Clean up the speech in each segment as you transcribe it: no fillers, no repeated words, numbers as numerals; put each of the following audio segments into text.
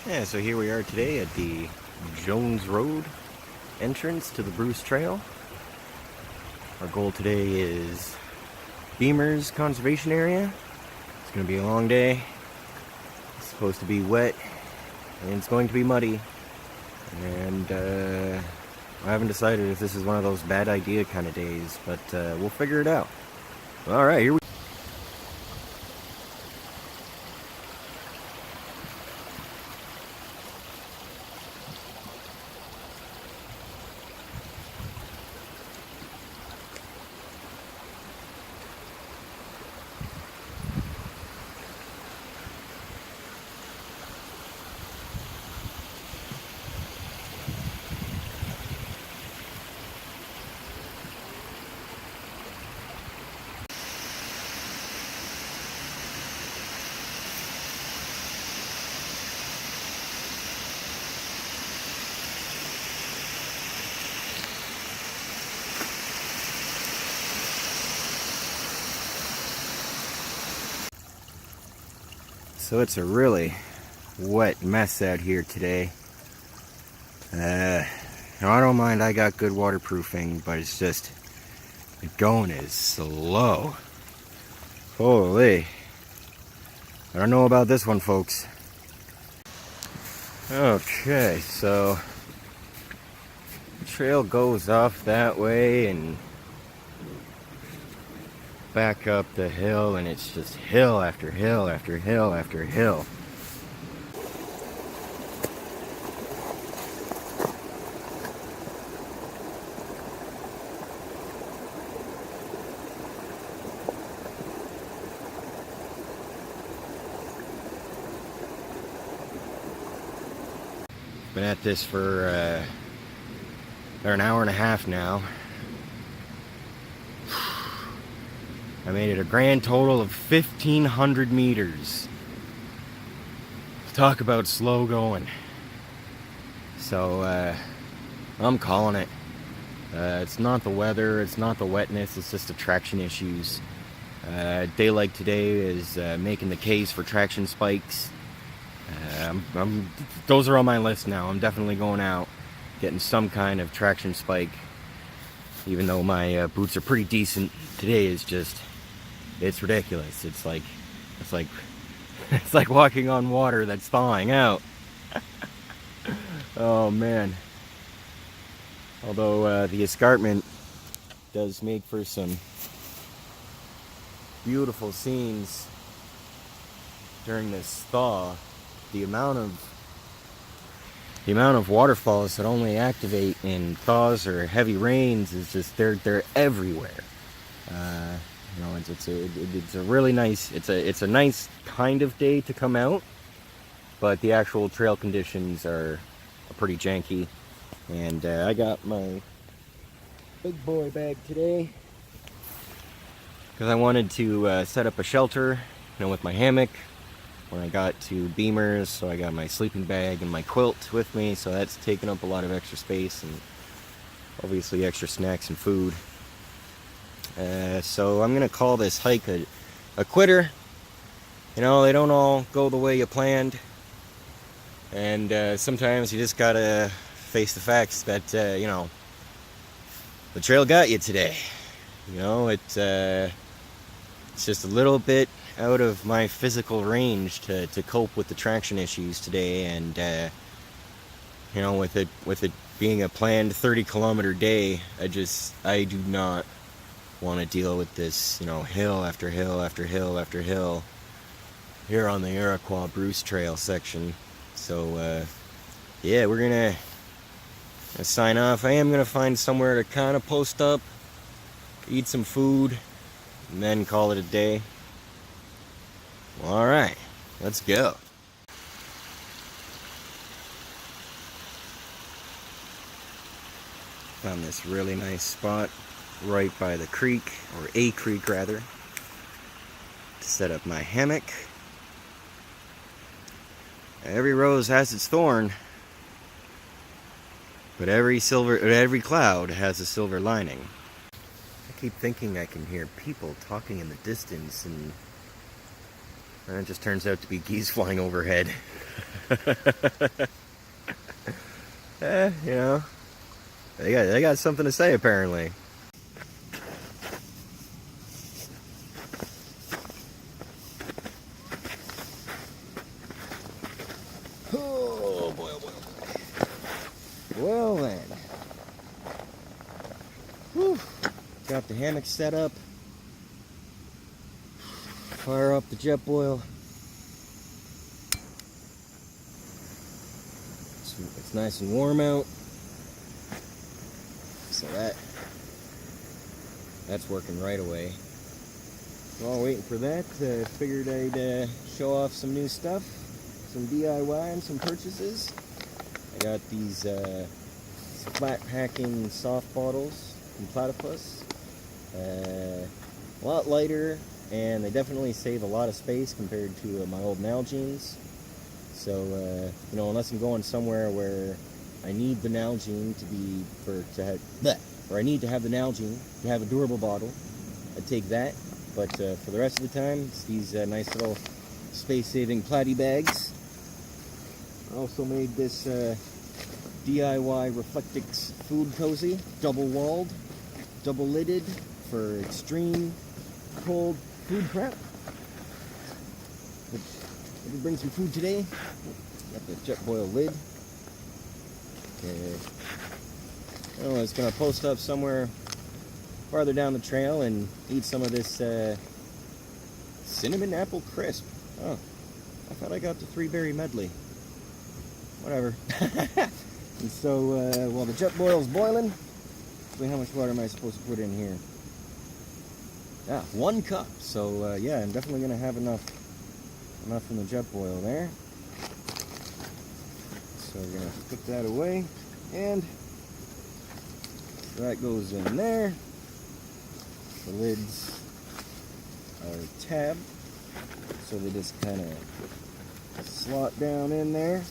Yeah, so here we are today at the Jones Road entrance to the Bruce Trail. Our goal today is Beamers Conservation Area. It's going to be a long day. It's supposed to be wet and it's going to be muddy. And I haven't decided if this is one of those bad idea kind of days, but we'll figure it out. Alright, here we go. So it's a really wet mess out here today. Now I don't mind, I got good waterproofing, but it's just, the going is slow. Holy. I don't know about this one, folks. Okay, so the trail goes off that way and back up the hill, and it's just hill after hill after hill after hill. Been at this for an hour and a half now. I made it a grand total of 1,500 meters. Talk about slow going. So I'm calling it. It's not the weather, it's not the wetness, it's just the traction issues. A day like today is making the case for traction spikes. Those are on my list now. I'm definitely going out, getting some kind of traction spike. Even though my boots are pretty decent, today is just, it's ridiculous. It's like walking on water that's thawing out. Oh man. Although the escarpment does make for some beautiful scenes during this thaw. The amount of waterfalls that only activate in thaws or heavy rains is just, they're everywhere. You know, it's a really nice, it's a nice kind of day to come out, but the actual trail conditions are pretty janky. And I got my big boy bag today because I wanted to set up a shelter, you know, with my hammock when I got to Beamers. So I got my sleeping bag and my quilt with me, so that's taking up a lot of extra space and obviously extra snacks and food. So I'm gonna call this hike a quitter. You know, they don't all go the way you planned, and sometimes you just gotta face the facts that you know, the trail got you today. You know, it's just a little bit out of my physical range to cope with the traction issues today, and you know, with it being a planned 30-kilometer day, I do not want to deal with this, you know, hill after hill after hill after hill here on the Iroquois Bruce Trail section. So yeah, we're gonna sign off. I am gonna find somewhere to kind of post up, eat some food, and then call it a day. Alright, let's go. Found this really nice spot right by the creek, or a creek rather, to set up my hammock. Every rose has its thorn, but every cloud has a silver lining. I keep thinking I can hear people talking in the distance, and And it just turns out to be geese flying overhead. You know, they got something to say apparently. Oh boy, oh boy, oh boy. Well then. Whew. Got the hammock set up. Fire up the Jetboil. It's nice and warm out. So that's working right away. While waiting for that, figured I'd show off some new stuff, some DIY and some purchases. I got these flat packing soft bottles from Platypus. A lot lighter, and they definitely save a lot of space compared to my old Nalgene's. So, you know, unless I'm going somewhere where I need the Nalgene I need to have the Nalgene to have a durable bottle, I'd take that. But for the rest of the time, it's these nice little space-saving platy bags. I also made this DIY Reflectix food cozy, double-walled, double-lidded for extreme cold food prep. Let me bring some food today. Got the Jetboil lid. I was going to post up somewhere farther down the trail and eat some of this cinnamon apple crisp. Oh, I thought I got the 3-berry medley. Whatever. And so, while the Jetboil's boiling, how much water am I supposed to put in here? Yeah, 1 cup. So, yeah, I'm definitely going to have enough from the Jetboil there. So we're going to put that away, and that goes in there. The lids are tabbed, so they just kind of slot down in there,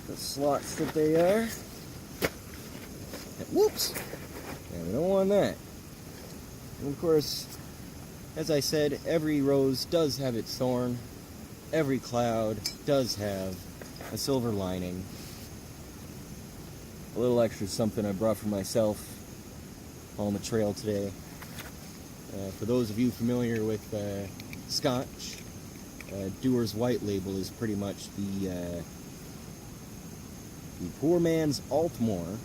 the slots that they are. And whoops! Yeah, we don't want that. And of course, as I said, every rose does have its thorn. Every cloud does have a silver lining. A little extra something I brought for myself on the trail today. For those of you familiar with Scotch, Dewar's White Label is pretty much the poor man's Altmore,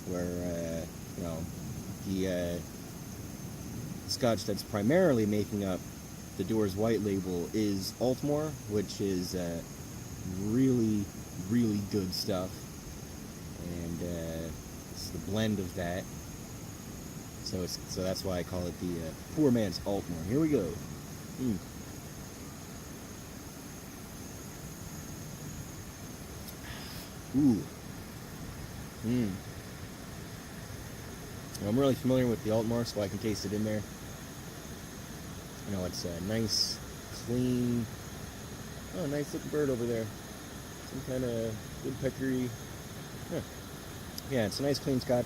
where you know, the Scotch that's primarily making up the Dewar's White Label is Altmore, which is really, really good stuff. And it's the blend of that. So that's why I call it the poor man's Altmore. Here we go. Ooh. I'm really familiar with the Altmore, so I can taste it in there. You know, it's a nice, clean, oh, nice looking bird over there. Some kind of woodpeckery. Yeah, it's a nice, clean Scotch.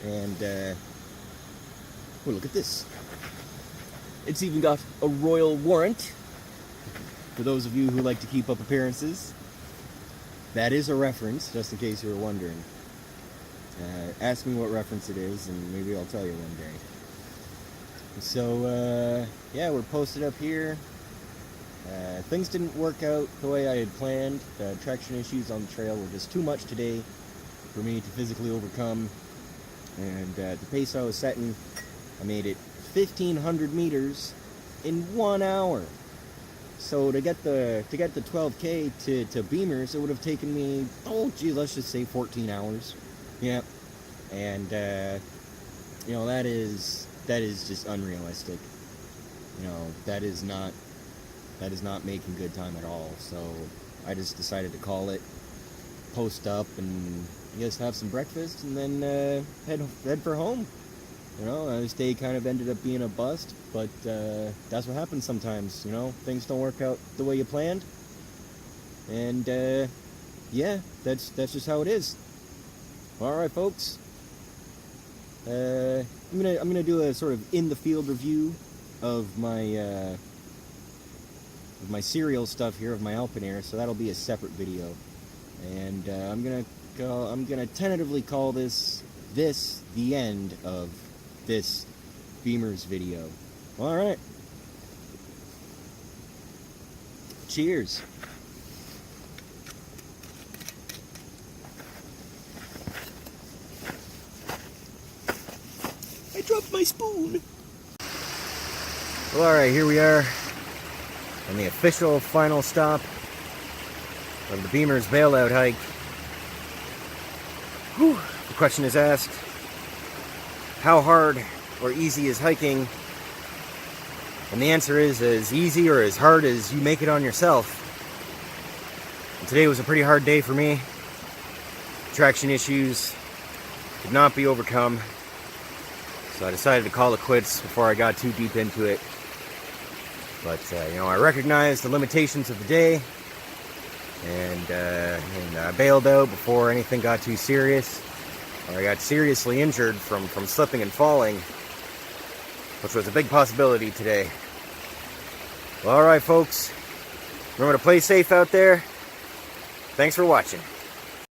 And, oh, look at this. It's even got a royal warrant. For those of you who like to keep up appearances, that is a reference, just in case you were wondering. Ask me what reference it is, and maybe I'll tell you one day. So, yeah, we're posted up here. Things didn't work out the way I had planned. The traction issues on the trail were just too much today for me to physically overcome. And the pace I was setting, I made it 1,500 meters in 1 hour. So to get the 12K to Beamers, it would have taken me, oh gee, let's just say 14 hours. Yeah. And you know, that is just unrealistic. You know, that is not making good time at all. So I just decided to call it, post up, and just have some breakfast, and then head for home. You know, this day kind of ended up being a bust, but that's what happens sometimes. You know, things don't work out the way you planned, and yeah, that's just how it is. All right, folks. I'm gonna do a sort of in the field review of my with my serial stuff here of my Alpinair, so that'll be a separate video. And I'm gonna tentatively call this the end of this Beamer's video. All right. Cheers. I dropped my spoon. Well, all right, here we are on the official final stop of the Beamer's bailout hike. Whew. The question is asked, how hard or easy is hiking? And the answer is as easy or as hard as you make it on yourself. And today was a pretty hard day for me. Traction issues could not be overcome. So I decided to call it quits before I got too deep into it. But, I recognized the limitations of the day. And I bailed out before anything got too serious. Or I got seriously injured from slipping and falling, which was a big possibility today. Well, alright folks, remember to play safe out there. Thanks for watching.